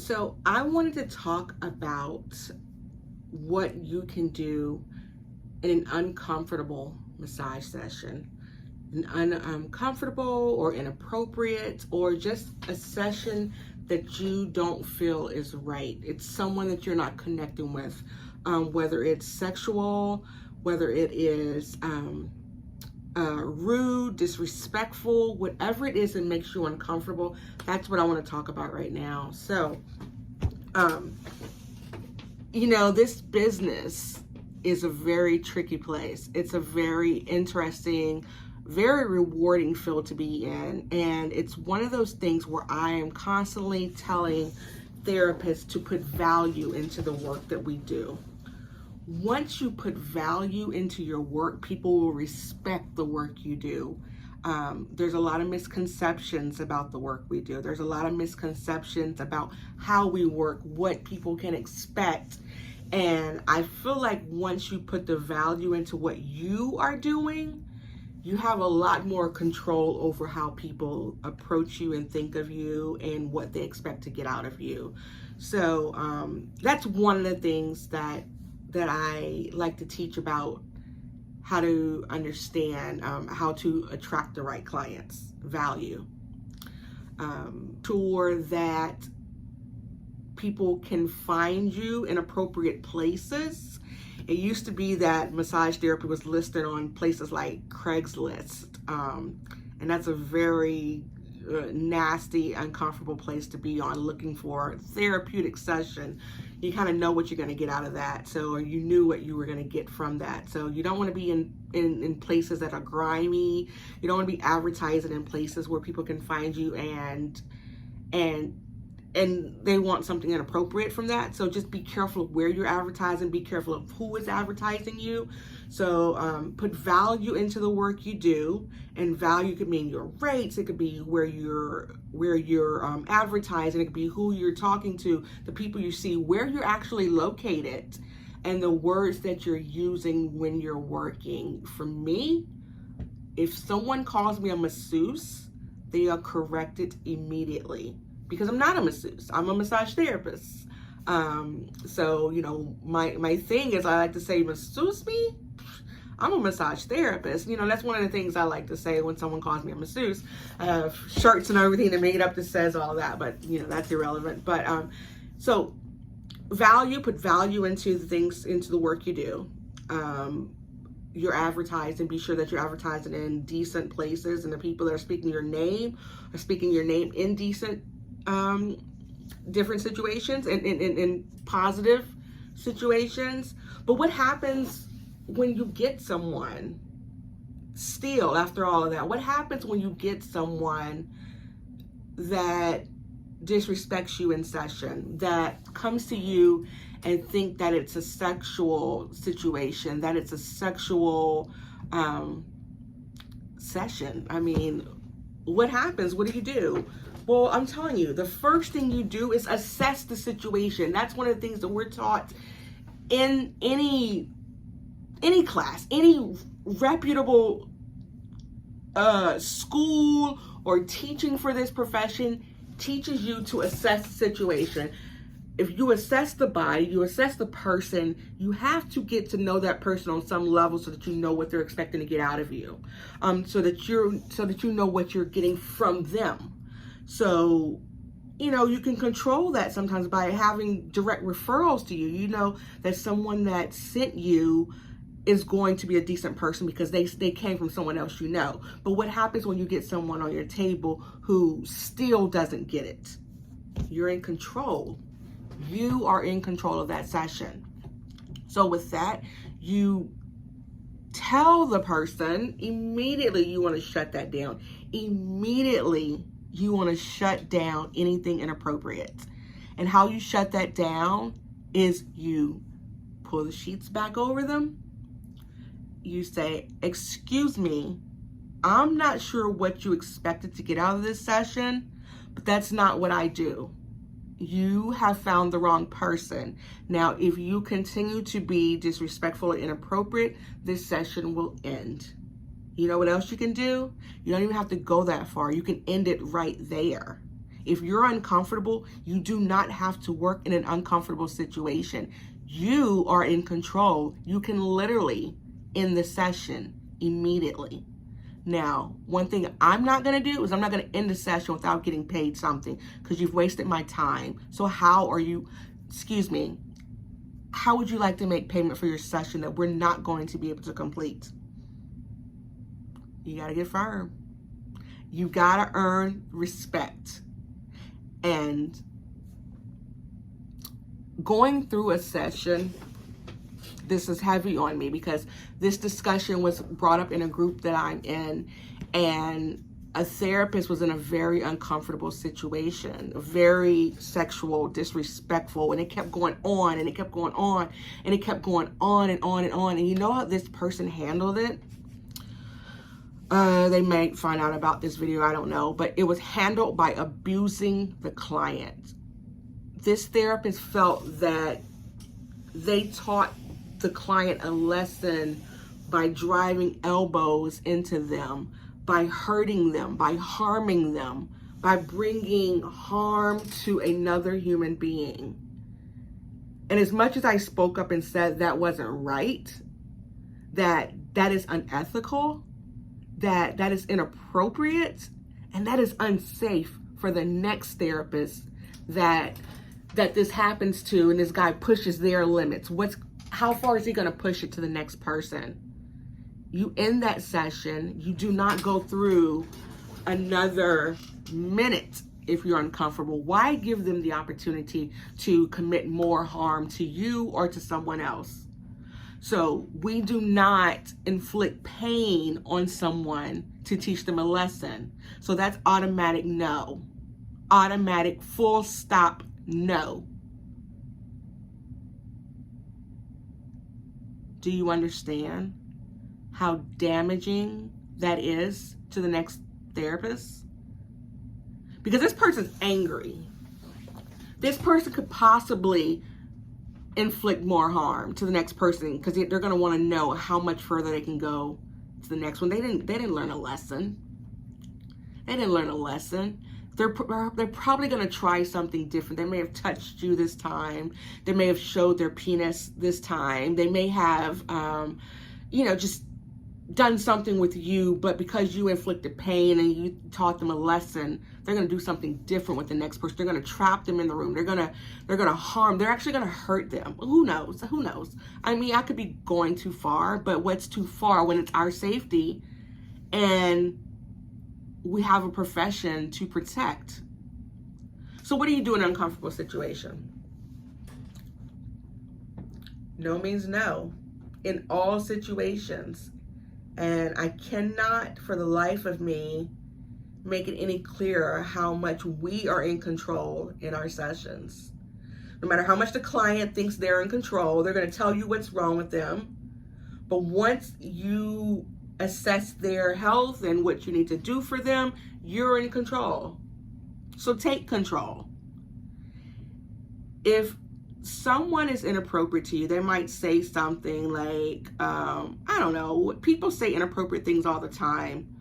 So I wanted to talk about what you can do in an uncomfortable massage session. An uncomfortable or inappropriate or just a session that you don't feel is right. It's someone that you're not connecting with, whether it's sexual, whether it is rude, disrespectful, whatever it is that makes you uncomfortable. That's what I want to talk about right now. So, this business is a very tricky place. It's a very interesting, very rewarding field to be in. And it's one of those things where I am constantly telling therapists to put value into the work that we do. Once you put value into your work, people will respect the work you do. There's a lot of misconceptions about the work we do. There's a lot of misconceptions about how we work, what people can expect. And I feel like once you put the value into what you are doing, you have a lot more control over how people approach you and think of you and what they expect to get out of you. So that's one of the things that I like to teach about how to understand how to attract the right clients, value. Sure that people can find you in appropriate places. It used to be that massage therapy was listed on places like Craigslist, and that's a very nasty, uncomfortable place to be on, looking for a therapeutic session. You kind of know what you're going to get out of that, or you knew what you were going to get from that. So you don't want to be in places that are grimy. You don't want to be advertising in places where people can find you and they want something inappropriate from that. So just be careful of where you're advertising, be careful of who is advertising you. So put value into the work you do, and value could mean your rates, it could be where you're advertising, it could be who you're talking to, the people you see, where you're actually located, and the words that you're using when you're working. For me, if someone calls me a masseuse, they are corrected immediately. Because I'm not a masseuse, I'm a massage therapist. So, my thing is I like to say, masseuse me? I'm a massage therapist. That's one of the things I like to say when someone calls me a masseuse. I have shirts and everything to make it up that says all that, but that's irrelevant. But so put value into the things, into the work you do. You're advertising, be sure that you're advertising in decent places, and the people that are speaking your name are speaking your name in decent different situations and in positive situations. But what happens when you get someone, still after all of that, what happens when you get someone that disrespects you in session, that comes to you and think that it's a sexual situation, that it's a sexual session? I mean, what happens? What do you do? Well, I'm telling you, the first thing you do is assess the situation. That's one of the things that we're taught in any class, any reputable school or teaching for this profession teaches you to assess the situation. If you assess the body, you assess the person, you have to get to know that person on some level so that you know what they're expecting to get out of you, so that you know what you're getting from them. So, you can control that sometimes by having direct referrals to you. You know that someone that sent you is going to be a decent person because they came from someone else you know. But what happens when you get someone on your table who still doesn't get it? You're in control. You are in control of that session. So with that, you tell the person immediately you want to shut that down. Immediately you want to shut down anything inappropriate. And how you shut that down is you pull the sheets back over them. You say, "Excuse me, I'm not sure what you expected to get out of this session, but that's not what I do. You have found the wrong person. Now, if you continue to be disrespectful or inappropriate, this session will end." You know what else you can do? You don't even have to go that far. You can end it right there. If you're uncomfortable, you do not have to work in an uncomfortable situation. You are in control. You can literally end the session immediately. Now, one thing I'm not going to do is I'm not going to end the session without getting paid something, because you've wasted my time. So how would you like to make payment for your session that we're not going to be able to complete? You got to get firm. You got to earn respect. And going through a session, this is heavy on me because this discussion was brought up in a group that I'm in, and a therapist was in a very uncomfortable situation, very sexual, disrespectful, and it kept going on, and it kept going on, and it kept going on and on and on. And you know how this person handled it? They may find out about this video, I don't know, but it was handled by abusing the client. This therapist felt that they taught the client a lesson by driving elbows into them, by hurting them, by harming them, by bringing harm to another human being. And as much as I spoke up and said that wasn't right, that is unethical, that is inappropriate, and that is unsafe for the next therapist that this happens to, and this guy pushes their limits. How far is he going to push it to the next person? You end that session. You do not go through another minute if you're uncomfortable. Why give them the opportunity to commit more harm to you or to someone else? So we do not inflict pain on someone to teach them a lesson. So that's automatic no. Automatic full stop no. Do you understand how damaging that is to the next therapist? Because this person's angry. This person could possibly inflict more harm to the next person because they're going to want to know how much further they can go to the next one. They didn't learn a lesson. They didn't learn a lesson. They're probably going to try something different. They may have touched you this time. They may have showed their penis this time. They may have, just done something with you, but because you inflicted pain and you taught them a lesson, they're going to do something different with the next person. They're going to trap them in the room. They're going to harm. They're actually going to hurt them. Who knows? Who knows? I mean, I could be going too far, but what's too far when it's our safety and we have a profession to protect? So what do you do in an uncomfortable situation? No means no in all situations. And I cannot, for the life of me, make it any clearer how much we are in control in our sessions. No matter how much the client thinks they're in control, they're going to tell you what's wrong with them. But once you assess their health and what you need to do for them, you're in control. So take control. If someone is inappropriate to you, they might say something like, I don't know, people say inappropriate things all the time.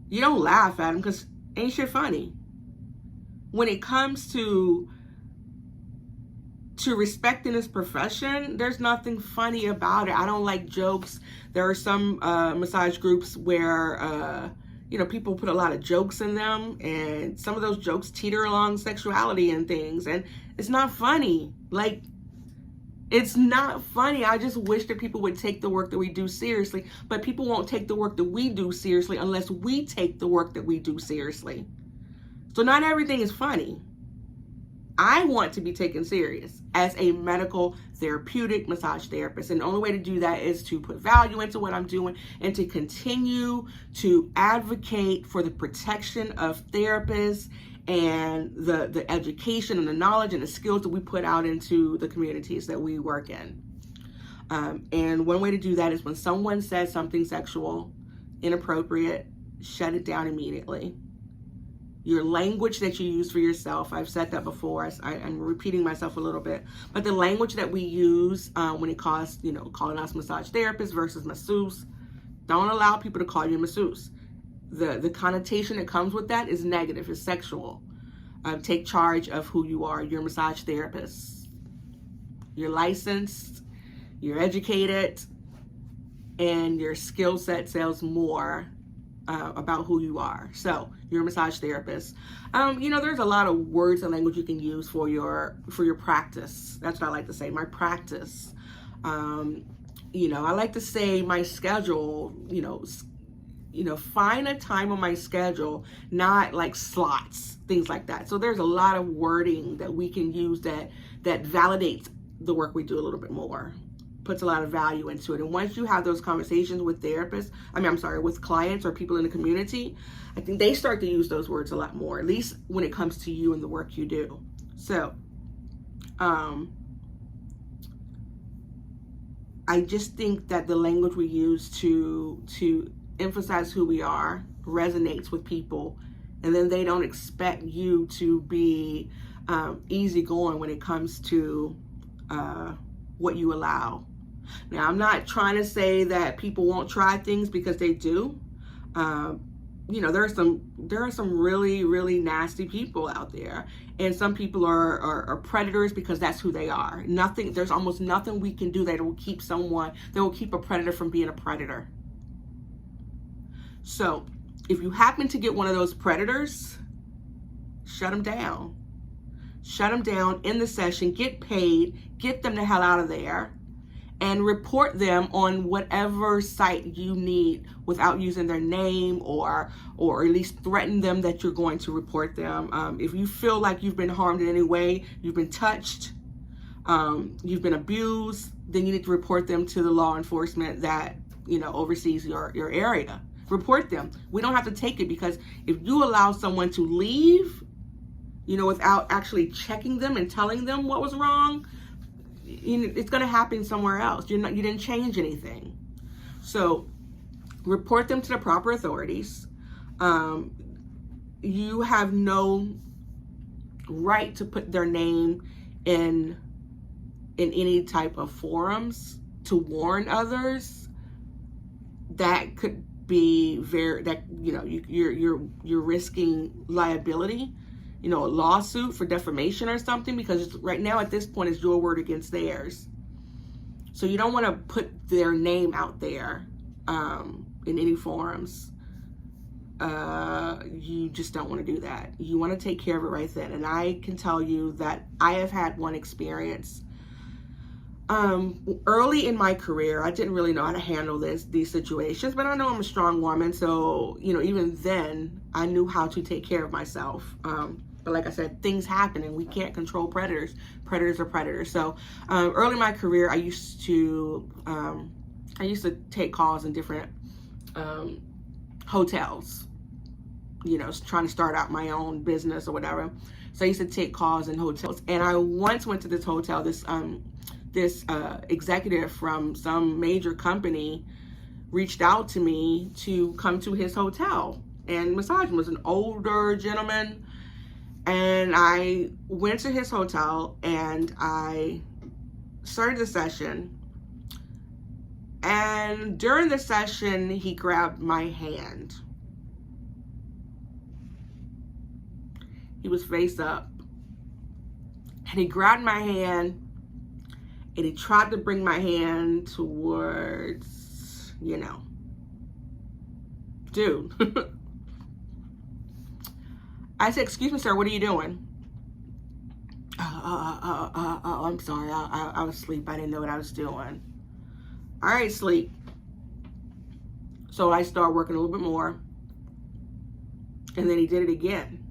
You don't laugh at them because ain't shit funny. When it comes to respecting this profession, there's nothing funny about it. I don't like jokes. There are some massage groups where people put a lot of jokes in them, and some of those jokes teeter along sexuality and things, and it's not funny. Like, it's not funny. I just wish that people would take the work that we do seriously, but people won't take the work that we do seriously unless we take the work that we do seriously. So not everything is funny. I want to be taken serious as a medical therapeutic massage therapist. And the only way to do that is to put value into what I'm doing and to continue to advocate for the protection of therapists and the education and the knowledge and the skills that we put out into the communities that we work in. And one way to do that is when someone says something sexual, inappropriate, shut it down immediately. Your language that you use for yourself, I've said that before, I'm repeating myself a little bit, but the language that we use when it comes, calling us massage therapists versus masseuse, don't allow people to call you masseuse. The connotation that comes with that is negative, is sexual. Take charge of who you are. You're a massage therapist. You're licensed, you're educated, and your skill set says more about who you are. So you're a massage therapist. There's a lot of words and language you can use for your practice. That's what I like to say, my practice. I like to say my schedule, find a time on my schedule, not like slots, things like that. So there's a lot of wording that we can use that validates the work we do a little bit more, puts a lot of value into it. And once you have those conversations with therapists, with clients or people in the community, I think they start to use those words a lot more, at least when it comes to you and the work you do. So, I just think that the language we use to emphasize who we are resonates with people, and then they don't expect you to be easygoing when it comes to what you allow. Now, I'm not trying to say that people won't try things, because they do. There are some really, really nasty people out there, and some people are predators because that's who they are. There's almost nothing we can do that will keep a predator from being a predator. So if you happen to get one of those predators, shut them down. Shut them down in the session, get paid, get them the hell out of there, and report them on whatever site you need without using their name, or at least threaten them that you're going to report them. If you feel like you've been harmed in any way, you've been touched, you've been abused, then you need to report them to the law enforcement that oversees your area. Report them. We don't have to take it, because if you allow someone to leave, without actually checking them and telling them what was wrong, it's going to happen somewhere else. You didn't change anything. So report them to the proper authorities. You have no right to put their name in any type of forums to warn others. That could be you're risking liability, a lawsuit for defamation or something, because right now at this point it's your word against theirs. So you don't want to put their name out there in any forums. You just don't want to do that. You want to take care of it right then. And I can tell you that I have had one experience. Early in my career, I didn't really know how to handle these situations, but I know I'm a strong woman. So, even then I knew how to take care of myself. But like I said, things happen and we can't control predators. Predators are predators. So, early in my career, I used to take calls in different, hotels, trying to start out my own business or whatever. So I used to take calls in hotels. And I once went to this hotel, this executive from some major company reached out to me to come to his hotel and massage him. He was an older gentleman, and I went to his hotel and I started the session, and during the session he grabbed my hand. He was face up and he grabbed my hand. And he tried to bring my hand towards, dude. I said, "Excuse me, sir, what are you doing?" I'm sorry. I was asleep. I didn't know what I was doing. All right, sleep. So I started working a little bit more. And then he did it again.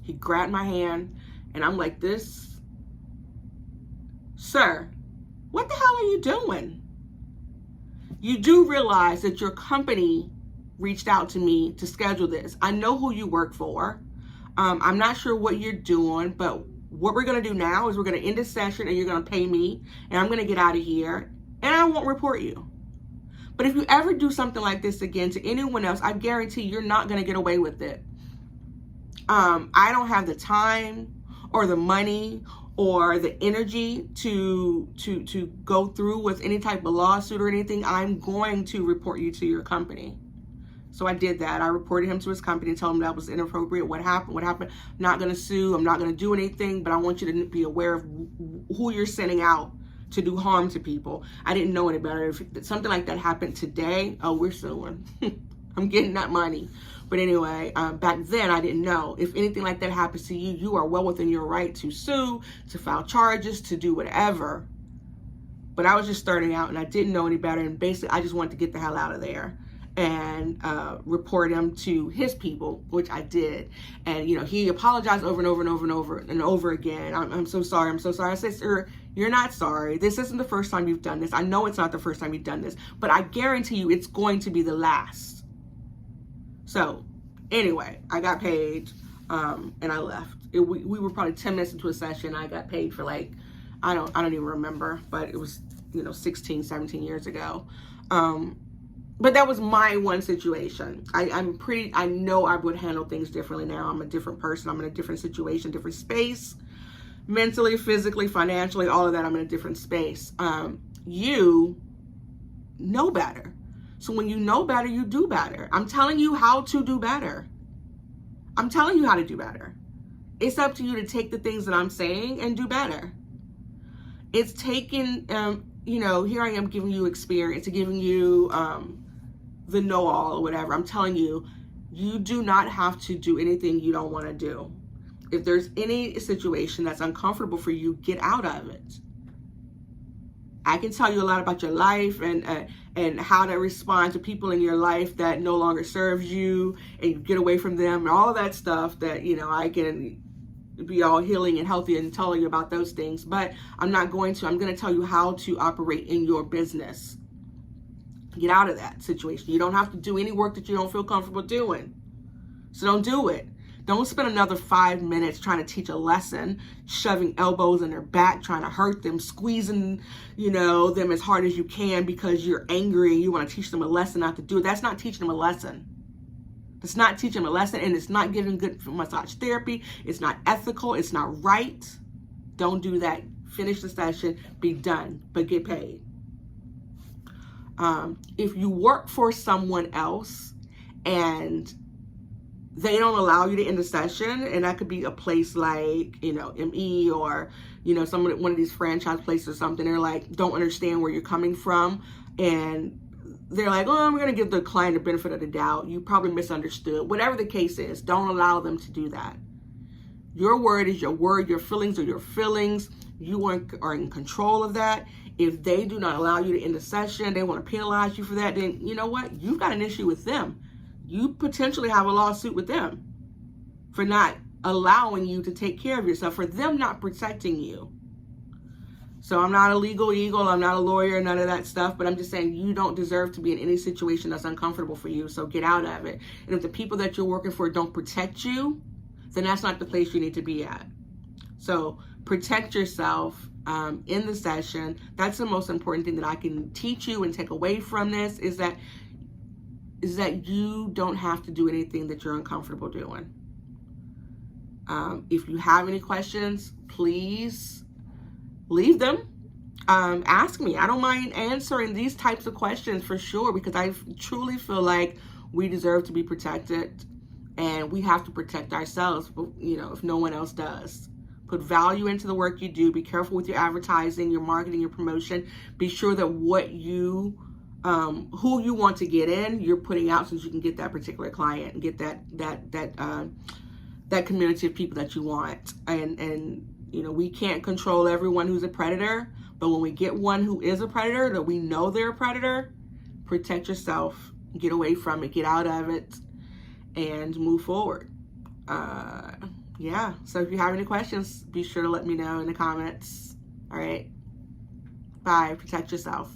He grabbed my hand, and I'm like this. Sir, what the hell are you doing? You do realize that your company reached out to me to schedule this. I know who you work for. I'm not sure what you're doing, but what we're going to do now is we're going to end this session and you're going to pay me and I'm going to get out of here and I won't report you. But if you ever do something like this again to anyone else, I guarantee you're not going to get away with it. I don't have the time or the money or the energy to go through with any type of lawsuit or anything. I'm going to report you to your company. So I did that. I reported him to his company and told him that was inappropriate. What happened? I'm not going to sue. I'm not going to do anything, but I want you to be aware of who you're sending out to do harm to people. I didn't know any better. If something like that happened today, oh, we're suing. I'm getting that money. But anyway, back then I didn't know. If anything like that happens to you, you are well within your right to sue, to file charges, to do whatever. But I was just starting out and I didn't know any better. And basically, I just wanted to get the hell out of there and report him to his people, which I did. And, you know, he apologized over and over and over and over and over again. I'm so sorry. I'm so sorry. I said, sir, you're not sorry. This isn't the first time you've done this. I know it's not the first time you've done this, but I guarantee you it's going to be the last. So anyway, I got paid and I left. We were probably 10 minutes into a session. I got paid for like, I don't even remember, but it was, you know, 16, 17 years ago. But that was my one situation. I know I would handle things differently now. I'm a different person. I'm in a different situation, different space, mentally, physically, financially, all of that. I'm in a different space. You know better. So when you know better, you do better. I'm telling you how to do better. I'm telling you how to do better. It's up to you to take the things that I'm saying and do better. It's taking, you know, here I am giving you experience, giving you the know-all or whatever. I'm telling you, you do not have to do anything you don't want to do. If there's any situation that's uncomfortable for you, get out of it. I can tell you a lot about your life and how to respond to people in your life that no longer serves you, and you get away from them and all of that stuff that, you know, I can be all healing and healthy and telling you about those things, but I'm not going to. I'm going to tell you how to operate in your business. Get out of that situation. You don't have to do any work that you don't feel comfortable doing. So don't do it. Don't spend another 5 minutes trying to teach a lesson, shoving elbows in their back, trying to hurt them, squeezing, you know, them as hard as you can because you're angry and you want to teach them a lesson not to do it. That's not teaching them a lesson. It's not teaching them a lesson, and it's not giving good massage therapy. It's not ethical. It's not right. Don't do that. Finish the session, be done, but get paid. If you work for someone else and they don't allow you to end the session, and that could be a place like, you know, ME or, you know, one of these franchise places or something, they're like, don't understand where you're coming from, and they're like, oh, we're going to give the client the benefit of the doubt. You probably misunderstood. Whatever the case is, don't allow them to do that. Your word is your word. Your feelings are your feelings. You are in control of that. If they do not allow you to end the session, they want to penalize you for that, then you know what? You've got an issue with them. You potentially have a lawsuit with them for not allowing you to take care of yourself, for them not protecting you. So I'm not a legal eagle. I'm not a lawyer, none of that stuff. But I'm just saying you don't deserve to be in any situation that's uncomfortable for you. So get out of it. And if the people that you're working for don't protect you, then that's not the place you need to be at. So protect yourself in the session. That's the most important thing that I can teach you and take away from this is that you don't have to do anything that you're uncomfortable doing. If you have any questions, please leave them. Ask me. I don't mind answering these types of questions for sure, because I truly feel like we deserve to be protected, and we have to protect ourselves, you know, if no one else does. Put value into the work you do. Be careful with your advertising, your marketing, your promotion. Be sure that what you who you want to get in, you're putting out so you can get that particular client and get that community of people that you want. And you know, we can't control everyone who's a predator, but when we get one who is a predator, that we know they're a predator, protect yourself, get away from it, get out of it, and move forward. Yeah, so if you have any questions, be sure to let me know in the comments. All right, bye. Protect yourself.